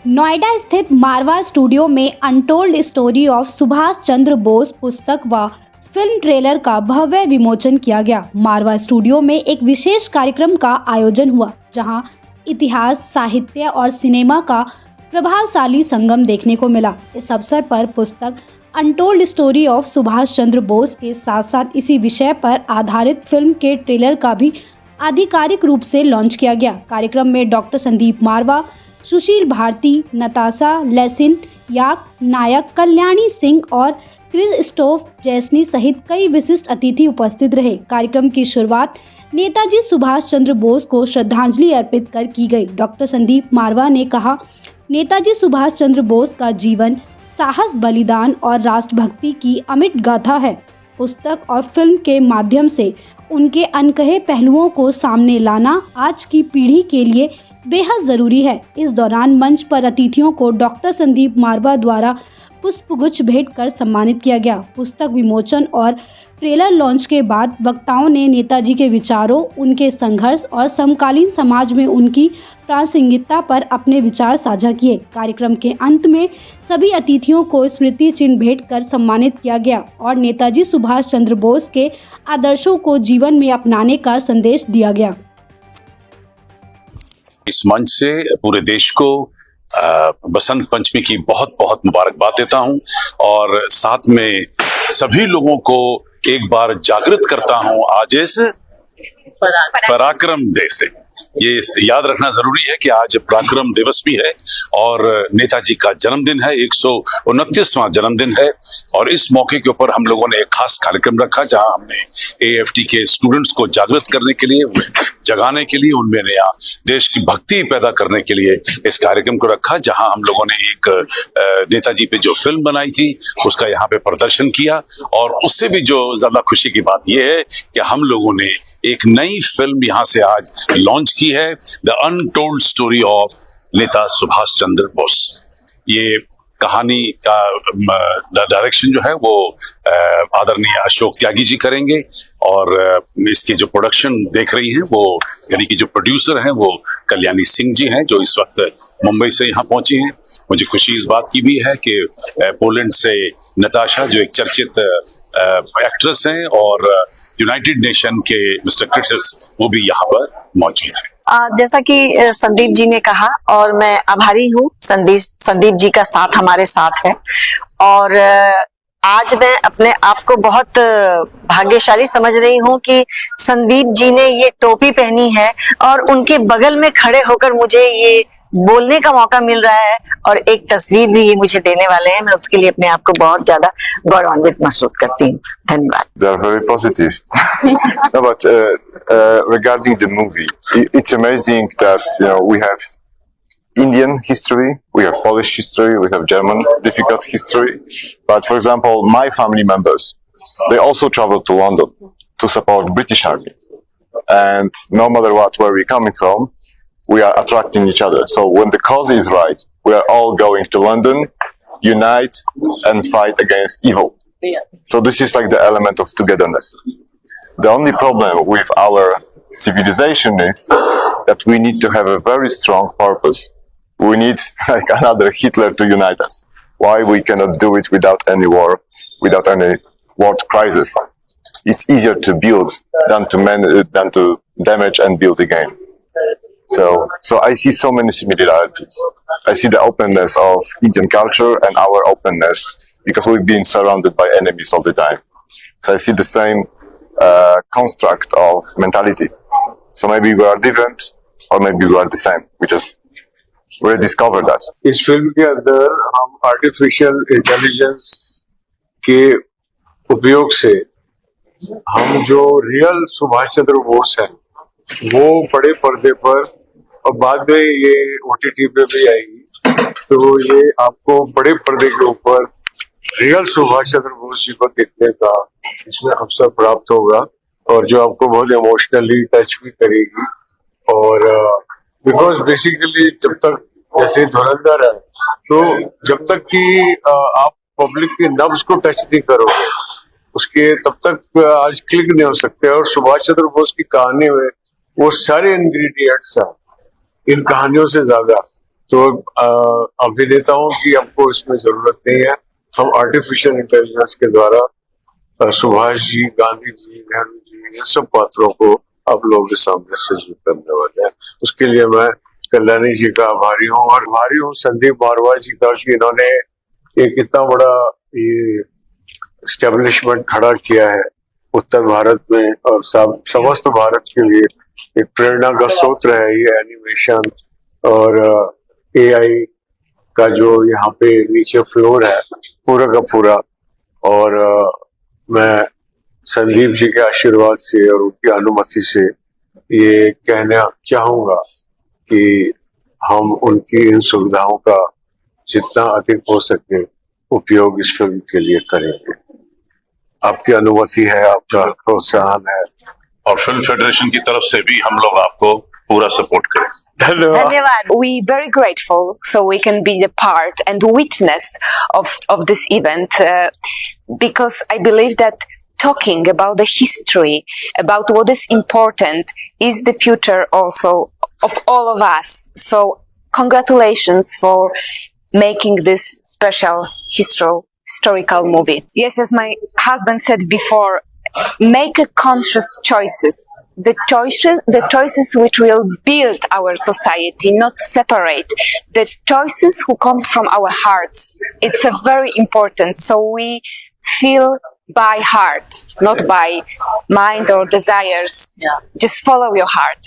नोएडा स्थित मारवा स्टूडियो में untold story of Subhash Chandra Bose पुस्तक व फिल्म ट्रेलर का भव्य विमोचन किया गया। मारवा स्टूडियो में एक विशेष कार्यक्रम का आयोजन हुआ, जहां इतिहास, साहित्य और सिनेमा का प्रभावशाली संगम देखने को मिला। इस अवसर पर पुस्तक untold story of Subhash Chandra Bose के साथ साथ इसी विषय पर आधारित फिल्म के ट्रेलर का भी आधिकारिक रूप से लॉन्च किया गया। कार्यक्रम में डॉक्टर संदीप मारवा, सुशील भारती, नताशा लेसिन, याक नायक, कल्याणी सिंह और क्रिस्टोफ जैसनी सहित कई विशिष्ट अतिथि उपस्थित रहे। कार्यक्रम की शुरुआत नेताजी सुभाष चंद्र बोस को श्रद्धांजलि अर्पित कर की गई। डॉक्टर संदीप मारवा ने कहा, नेताजी सुभाष चंद्र बोस का जीवन साहस, बलिदान और राष्ट्रभक्ति की अमिट गाथा है। पुस्तक और फिल्म के माध्यम से उनके अनकहे पहलुओं को सामने लाना आज की पीढ़ी के लिए बेहद जरूरी है। इस दौरान मंच पर अतिथियों को डॉक्टर संदीप मारवा द्वारा पुष्पगुच्छ भेंट कर सम्मानित किया गया। पुस्तक विमोचन और ट्रेलर लॉन्च के बाद वक्ताओं ने नेताजी के विचारों, उनके संघर्ष और समकालीन समाज में उनकी प्रासंगिकता पर अपने विचार साझा किए। कार्यक्रम के अंत में सभी अतिथियों को स्मृति चिन्ह भेंट कर सम्मानित किया गया और नेताजी सुभाष चंद्र बोस के आदर्शों को जीवन में अपनाने का संदेश दिया गया। इस मंच से पूरे देश को बसंत पंचमी की बहुत बहुत मुबारकबाद देता हूं और साथ में सभी लोगों को एक बार जागृत करता हूं आज इस पराक्रम डे से। ये याद रखना जरूरी है कि आज पराक्रम दिवस भी है और नेताजी का जन्मदिन है, 129वां जन्मदिन है। और इस मौके के ऊपर हम लोगों ने एक खास कार्यक्रम रखा, जहां हमने एएफटी के स्टूडेंट्स को जागृत करने के लिए, जगाने के लिए, उनमें नया देश की भक्ति पैदा करने के लिए इस कार्यक्रम को रखा, जहां हम लोगों ने एक नेताजी पे जो फिल्म बनाई थी उसका यहाँ पे प्रदर्शन किया। और उससे भी जो ज्यादा खुशी की बात यह है कि हम लोगों ने एक नई फिल्म यहाँ से आज लॉन्च की है, द अनटोल्ड स्टोरी ऑफ नेता सुभाष चंद्र बोस। ये कहानी का डायरेक्शन जो है वो आदरणीय अशोक त्यागी जी करेंगे और इसकी जो प्रोडक्शन देख रही हैं वो यानी कि जो प्रोड्यूसर हैं वो कल्याणी सिंह जी हैं, जो इस वक्त मुंबई से यहाँ पहुंची हैं। मुझे खुशी इस बात की भी है कि पोलैंड से नताशा, जो एक चर्चित एक्ट्रेस हैं, और यूनाइटेड नेशन के मिस्टर क्रिटिस, वो भी यहाँ पर मौजूद हैं। जैसा कि संदीप जी ने कहा, और मैं आभारी हूँ, संदीप जी का साथ हमारे साथ है। और आज मैं अपने आप को बहुत भाग्यशाली समझ रही हूँ कि संदीप जी ने ये टोपी पहनी है और उनके बगल में खड़े होकर मुझे ये बोलने का मौका मिल रहा है और एक तस्वीर भी ये मुझे देने वाले हैं। मैं उसके लिए अपने आप को बहुत ज्यादा गौरवान्वित महसूस करती हूँ। धन्यवाद। They are very positive. No, but regarding the movie, it's amazing that we have Indian history, we have Polish history, we have German difficult history. But for example, my family members, they also traveled to London to support British Army. And no matter what, where we're coming from, we are attracting each other. So when the cause is right, we are all going to London, unite and fight against evil. So this is like the element of togetherness. The only problem with our civilization is that we need to have a very strong purpose. We need like another Hitler to unite us. Why we cannot do it without any war, without any world crisis? It's easier to build than to damage and build again. So I see so many similarities. I see the openness of Indian culture and our openness, because we've been surrounded by enemies all the time. So I see the same construct of mentality. So maybe we are different, or maybe we are the same. We just rediscovered that. इस film के अंदर हम artificial intelligence के उपयोग से हम जो real Subhash Chandra Bose हैं वो बड़े पर्दे पर, और बाद में ये OTT पे भी आएगी, तो ये आपको बड़े पर्दे के ऊपर रियल सुभाष चंद्र बोस जी को देखने का इसमें अवसर प्राप्त होगा, और जो आपको बहुत इमोशनली टच भी करेगी। और बिकॉज बेसिकली जब तक जैसे धुरंधर है, तो जब तक कि आप पब्लिक के नब्ज को टच नहीं करोगे उसके तब तक आज क्लिक नहीं हो सकते। और सुभाष चंद्र बोस की कहानी में वो सारे इंग्रेडिएंट्स हैं इन कहानियों से ज्यादा, तो अभिनेताओं की हमको इसमें जरूरत नहीं है। हम आर्टिफिशियल इंटेलिजेंस के द्वारा सुभाष जी, गांधी जी, नेहरू जी, इन सब पात्रों को आप लोगों के सामने सजीव करने वाले हैं। उसके लिए मैं कल्याणी जी का आभारी हूँ, और आभारी हूँ संदीप बारवा जी का कि इन्होंने एक इतना बड़ा ये एस्टेब्लिशमेंट खड़ा किया है उत्तर भारत में, और समस्त भारत के लिए एक प्रेरणा का स्रोत है ये एनिमेशन और एआई का जो यहाँ पे नीचे फ्लोर है पूरा का पूरा। और मैं संदीप जी के आशीर्वाद से और उनकी अनुमति से ये कहना चाहूंगा कि हम उनकी इन सुविधाओं का जितना अधिक हो सके उपयोग इस फिल्म के लिए करेंगे। आपकी अनुमति है, आपका प्रोत्साहन है, और फिल्म फेडरेशन की तरफ से भी हम लोग आपको पूरा सपोर्ट करें। धन्यवाद। We very grateful so we can be the part and witness of this event because I believe that talking about the history, about what is important, is the future also of all of us. So congratulations for making this special historical movie. Yes, as my husband said before, make a conscious choices, the choices which will build our society, not separate, the choices who comes from our hearts. It's a very important, so we feel by heart, not by mind or desires. Just follow your heart.